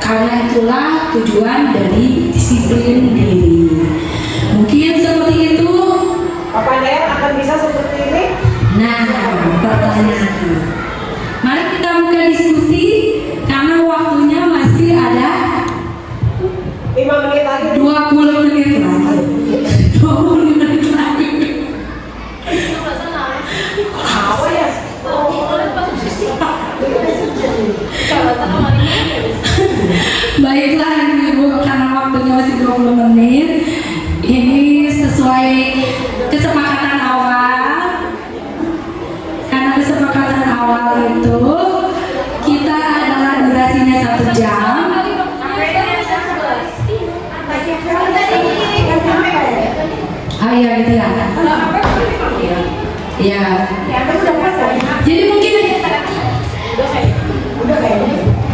Karena itulah tujuan dari disiplin diri. Mungkin seperti itu. Bapak Dayat akan bisa seperti ini? Nah, pertanyaannya. Mari kita buka diskusi karena waktunya masih ada 5 menit lagi. 20 menit lagi. 20 menit lagi. Apa ya? Baiklah Ibu, karena waktunya masih 20 menit. Ini sesuai kesepakatan awal. Karena kesepakatan awal itu kita adalah durasinya 1 jam. Iya gitu ya. Iya. Jadi mungkin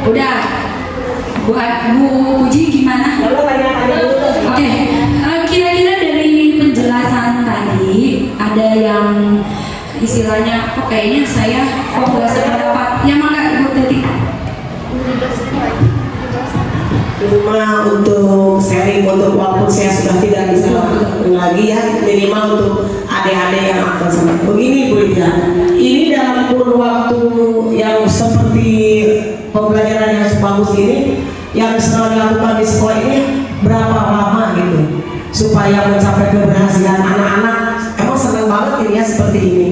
udah. Buat Bu Puji gimana? Oke, kira-kira dari penjelasan tadi ada yang istilahnya kok kayaknya saya kok nggak sependapat. Ya mana Bu Teti? Cuma untuk sharing, untuk walaupun saya sudah tidak bisa lagi ya, minimal untuk adik-adik yang akan sama. Begini Bu Ida, ini dalam kurun waktu yang seperti pembelajaran yang sebagus ini, yang selalu dilakukan di sekolah ini berapa lama gitu, supaya mencapai keberhasilan anak-anak. Emang senang banget ini ya seperti ini.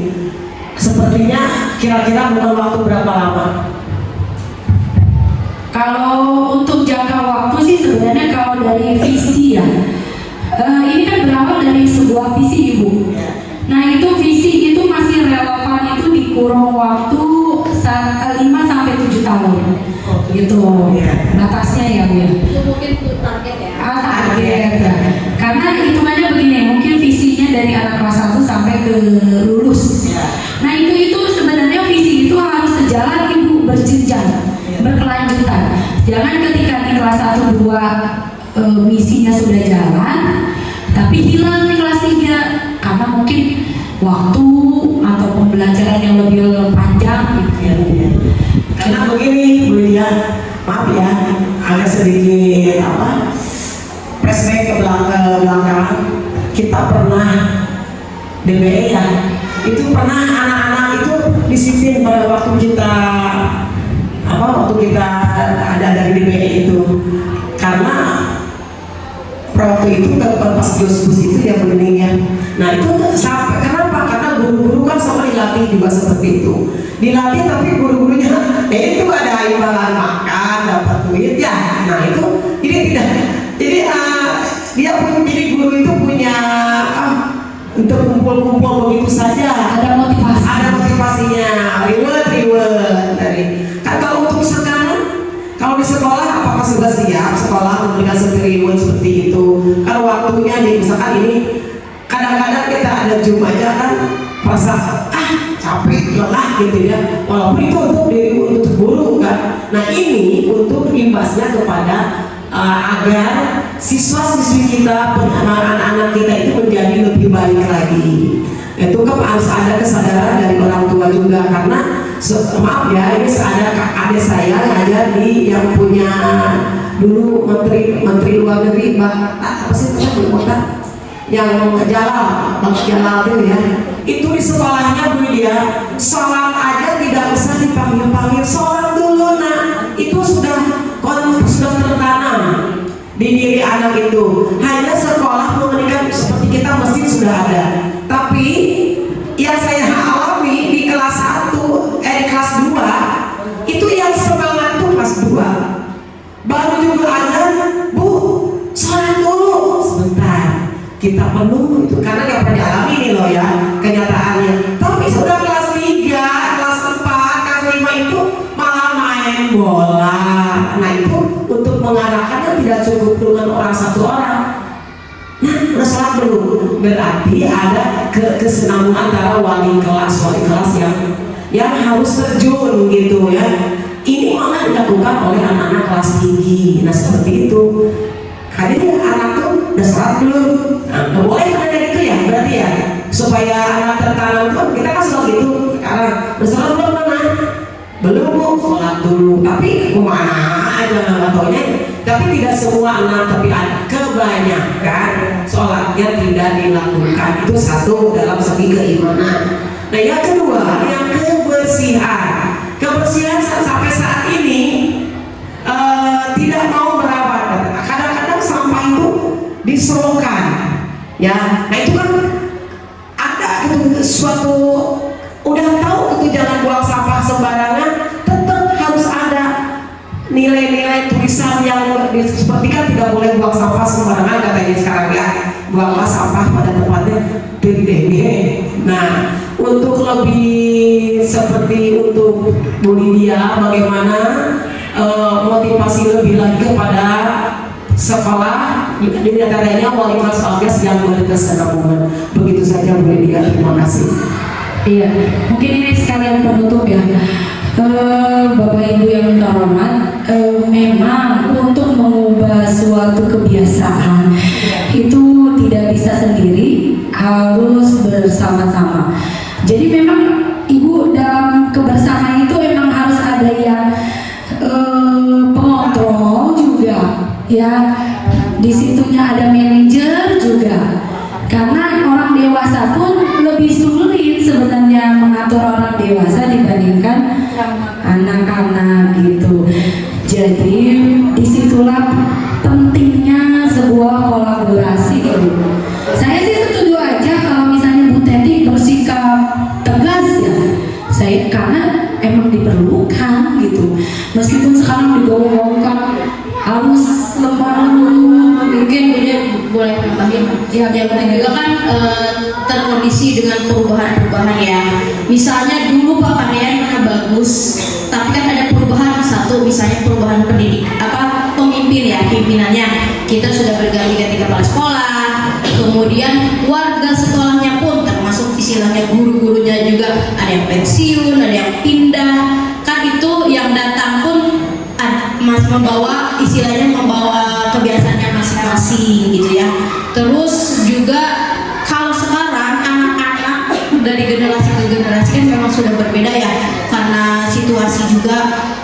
Sepertinya kira-kira bukan waktu berapa lama? Kalau untuk jangka waktu sih sebenarnya kalau dari visi ya, ini kan berawal dari sebuah visi Ibu. Nah itu visi itu masih relevan itu di kurun waktu 5 sampai 7 tahun gitu batasnya ya Bu. Itu mungkin target ya. Target ya. Karena hitungannya begini, mungkin visinya dari anak kelas 1 sampai ke lulus. Nah itu sebenarnya visi itu harus sejalan Ibu, berjenjang, berkelanjutan. Jangan ketika di kelas 1 2 misinya sudah jalan, tapi hilang di kelas 3 karena mungkin waktu atau pembelajaran yang lebih panjang gitu. Karena begini Bu Lia, maaf ya, agak sedikit flashback ke belakang. Kita pernah DBE ya, itu pernah anak-anak itu disiplin pada waktu kita ada dari DBE itu, karena waktu itu kan pas Josbus itu yang meninggal. Nah itu sampai kenapa? Karena guru-guru kan sama dilatih juga seperti itu. Dilatih tapi guru-gurunya itu ada imbalan makan, dapat duit ya. Nah itu jadi tidak. Jadi dia pun jadi guru itu punya untuk kumpul-kumpul begitu saja. Ada motivasi. Ada motivasinya. Reward dari. Kan kalau untuk sekarang, kalau di sekolah apakah sudah sudah siap sekolah memberikan seperti itu. Kalau waktunya nih, misalkan ini kadang-kadang kita ada Zoom aja kan, merasa capek, lelah gitu ya. Walaupun itu untuk guru kan. Nah ini untuk imbasnya kepada agar siswa-siswi kita, anak-anak kita itu menjadi lebih baik lagi. Itu kan harus ada kesadaran dari orang tua juga, karena maaf ya, ini ada saya ngajar di yang punya dulu menteri luar negeri, apa sih namanya, yang Bang Jalal itu ya. Itu di sekolahnya Bu dia, sholat aja tidak usah dipanggil-panggil, sholat dulu. Nah itu sudah tertanam di diri anak itu. Hanya sekolah memberikan seperti kita masjid sudah ada, tapi yang saya alami di kelas 1, kelas 2 itu yang semangat tuh kelas 2 baru juga ada, Bu sholat dulu sebentar, kita perlu itu, karena nggak pernah dialami nih loh ya kenyataannya. Tapi sudah kelas 3, kelas 4, kelas 5 itu malah main bola. Nah itu untuk mengarahkannya tidak cukup dengan orang satu orang. Nah udah sholat belum? Berarti ada kesenangan antara wali kelas yang harus terjun gitu ya. Ini malah dilakukan oleh anak-anak kelas tinggi. Nah seperti itu. Kadang anak tuh udah sholat belum? Nah, nggak boleh ada gitu ya, berarti ya supaya anak tertanam tuh kita kan sholat gitu. Sekarang udah sholat belum mana? Belum Bu, sholat dulu. Tapi kemana aja nggak taunya. Tapi tidak semua anak, tapi kebanyakan sholatnya tidak dilakukan. Itu satu dalam segi keimanan. Nah yang kedua, yang kebersihan. Kebersihan sampai saat ini tidak mau merawat. Kadang-kadang sampah itu diselokan, ya. Nah itu kan ada itu suatu udah tahu itu jangan buang sampah sembarangan, tetap harus ada nilai-nilai tulisan yang seperti kan tidak boleh buang sampah sembarangan katanya sekarang ya, buanglah sampah pada tempatnya TDG. Nah untuk lebih seperti untuk Bu Lydia, bagaimana motivasi lebih lagi kepada sekolah di antaranya wali kelas Algas yang berkesinambungan. Begitu saja Bu Lydia, terima kasih. Iya, mungkin ini sekalian penutup ya. Bapak Ibu yang terhormat, memang untuk mengubah suatu kebiasaan itu tidak bisa sendiri, harus bersama-sama. Jadi memang Ibu dalam kebersamaan itu memang harus ada yang pengontrol juga, ya. Di situnya ada manajer juga. Karena orang dewasa pun lebih sulit sebenarnya mengatur orang dewasa dibandingkan anak-anak gitu. Jadi disitulah pentingnya sebuah kolaborasi gitu. Saya sih setuju aja kalau misalnya Bu Teti bersikap tegas ya. Saya karena emang diperlukan gitu. Meskipun sekarang digaung-gaungkan harus lemah mungkin dia boleh nambahin ya, yang penting juga kan terkondisi dengan perubahan-perubahan ya. Misalnya dulu pakaian mana bagus, tapi kan ada perubahan satu, misalnya perubahan pemimpin ya, pimpinannya kita sudah berganti-ganti kepala sekolah, kemudian warga sekolahnya pun termasuk istilahnya guru-gurunya juga ada yang pensiun, ada yang pindah, kan itu yang datang pun membawa istilahnya membawa kebiasaannya masing-masing gitu ya. Terus juga kalau sekarang anak-anak dari generasi ke generasi kan memang sudah berbeda ya, karena situasi juga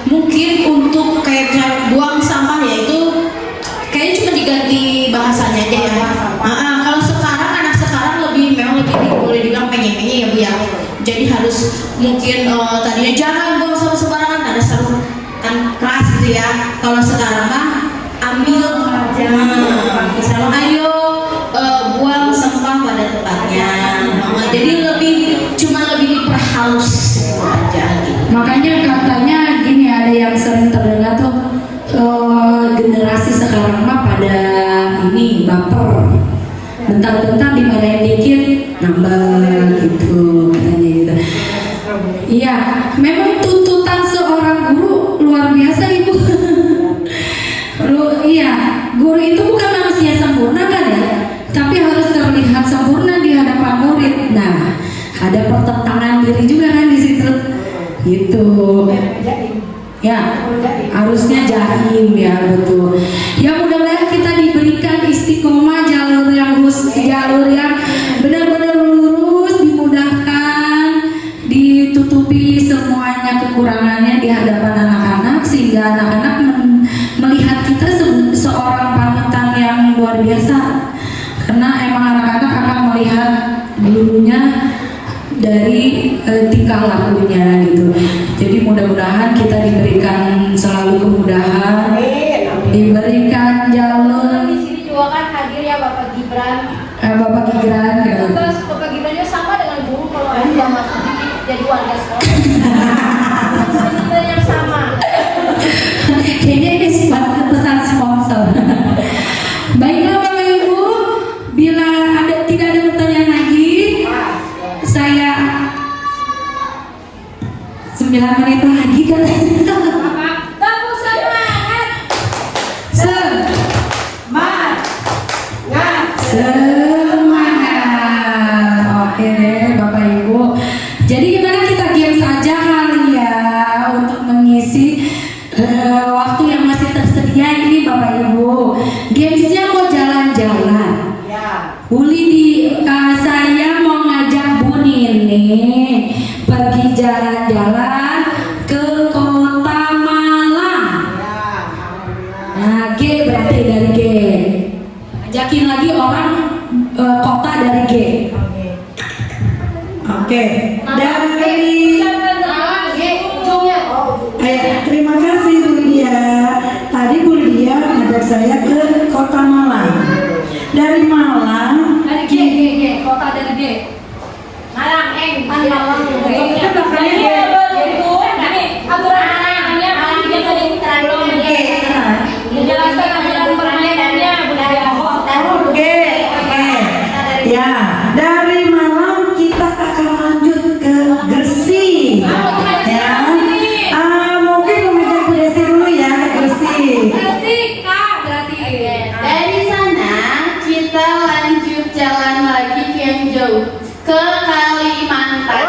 mungkin untuk kayak buang sampah ya itu kayaknya cuma diganti bahasanya aja ya. Kalau sekarang anak sekarang memang lebih boleh dibilang pengen-pengen ya Bu ya. Jadi harus mungkin tadinya jangan buang sampah sembarangan, ada sarung kan keras gitu ya. Kalau sekarang mah ambil aja, misalnya ayo buang sampah pada tempatnya. Jadi cuma lebih diperhalus aja gitu. Makanya katanya gini, ada yang sering terdengar tuh generasi sekarang mah pada ini baper, bentar-bentar dimarahin dikit nambah gitu katanya gitu. Iya, memang tuntutan seorang guru luar biasa Ibu. ada pertentangan diri juga kan di situ. Gitu. Ya, harusnya jahim ya, betul. Ya mudah-mudahan kita diberikan istiqomah jalur yang benar-benar lurus, dimudahkan, ditutupi semuanya kekurangannya di hadapan anak-anak sehingga anak-anak melihat kita seorang panutan yang luar biasa. Karena emang anak-anak akan melihat gurunya dari tingkah lakunya gitu. Jadi mudah-mudahan kita diberikan selalu kemudahan, diberikan jalur. Di sini juga kan hadir ya Bapak Gibran. Bapak Gibran gitu. Terus Bapak Gibrannya sama dengan guru kalau sudah masuk jadi warga sekolah. Kita yang sama. Kayaknya ini pesan sponsor. Baiklah Bapak Ibu, bila tidak ada pertanyaan lagi, saya 9 menit lagi kan. Tepuk semangat. Semangat. Oke deh Bapak Ibu. Jadi gimana kita diam saja kali ya untuk mengisi waktu yang masih tersedia ini Bapak Ibu. Gamesnya mau jalan-jalan. Saya mau ngajak Bu Nini pergi jalan-jalan ke Kota Malang. Nah, G berarti dari G. Ajakin lagi orang kota dari G. Oke. Terima kasih Bu Lydia. Tadi Bu Lydia ngajak saya ke Kota Malang. Dari Malang, Dari G, kota dari G. Malang, Malang. Itu belakangnya G. Aturan anak-anaknya dia tadi belum G. Menjelaskan aturan permainannya Oke. Ya, dari Malang kita akan lanjut ke Gresik. Ya. Mungkin memegang Bu Desi dulu ya ke Gresik. berarti. Dari sana kita lanjut jalan lagi ke yang jauh, ke Kalimantan.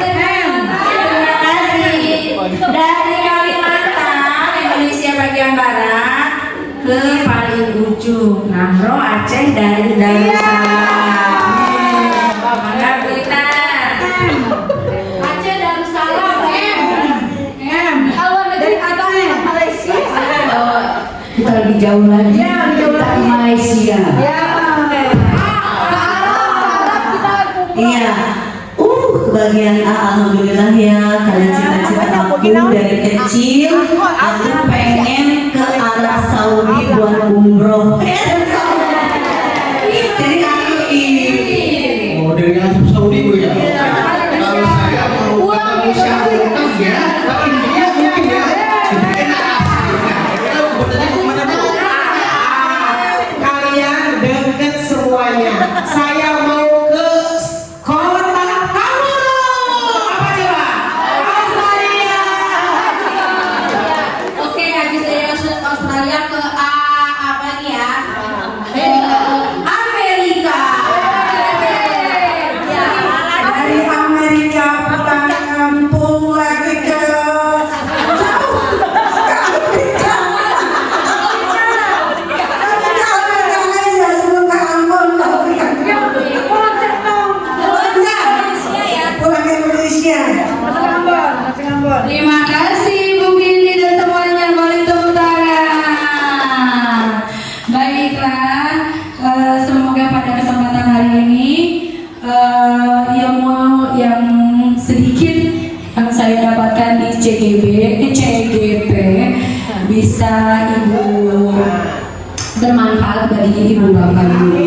Terima kasih. Dari Kalimantan, Indonesia bagian barat ke paling ujung, Nahro Aceh dari Darussalam. Mangga Berita. Aceh Darussalam. Kalau negeri abang Malaysia. Kita lebih jauh lagi. Kita ke Malaysia. Iya. Kebahagiaan alhamdulillah ya, kalian cita-cita aku dari kecil aku pengen ke Arab Saudi buat umroh. Jadi aku ini. Oh, dari Arab Saudi Bu ya. Kalau saya mau ketemu Syahrul ya, ke India mungkin ya. Itu enak aslinya. Kita betulnya kemana Bu? Kalian deket semuanya. Saya mau ke kota Kangaroo. Apa coba? Australia. Oke, habis dari Australia ke apa nih ya? Amerika. Dari Amerika pulang kampung lagi ke pulang ke Indonesia. Terima kasih Bu Gini dan semuanya, boleh tepuk tangan. Baiklah, semoga pada kesempatan hari ini ilmu yang sedikit yang saya dapatkan di CGP bisa Ibu bermanfaat bagi Ibu Bapak Ibu.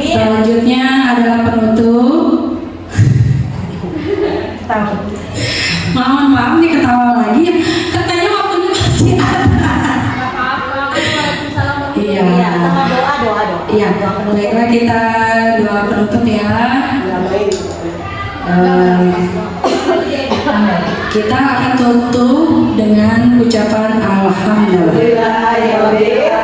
Selanjutnya adalah penutup. Maaf nih ketawa lagi. Katanya waktunya masih ada. Iya. Iya. Baiklah kita doa penutup ya. Kita akan tutup dengan ucapan alhamdulillah. Alhamdulillah.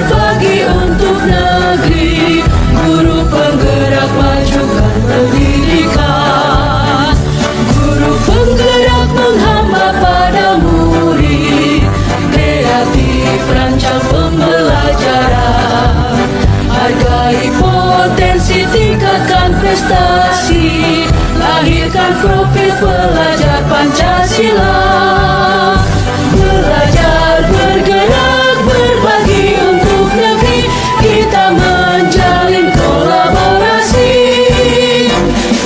berbagi untuk negeri, guru penggerak majukan pendidikan, guru penggerak menghamba pada murid, kreatif rancang pembelajaran, hargai potensi tingkatkan prestasi, lahirkan profil pelajar Pancasila. Belajar, bergerak, berbagi untuk negeri, kita menjalin kolaborasi.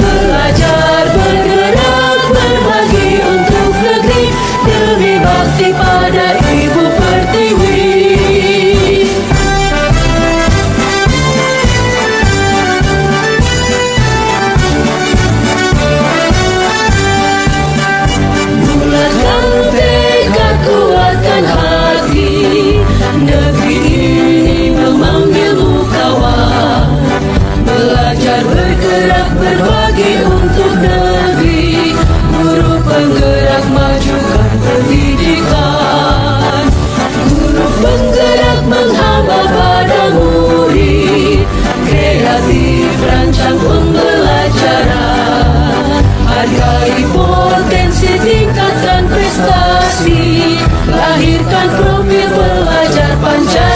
Belajar, bergerak, berbagi untuk negeri, demi bakti pada Ibu Pertiwi. Bulatkan tekad, kuatkan hati, negeri ini memanggilmu kawan. Belajar, bergerak, berbagi untuk negeri, guru penggerak majukan pendidikan, guru penggerak menghamba pada murid, kreatif rancang pembelajaran, hargai potensi tingkatkan prestasi, lahirkan profil pelajar Pancasila.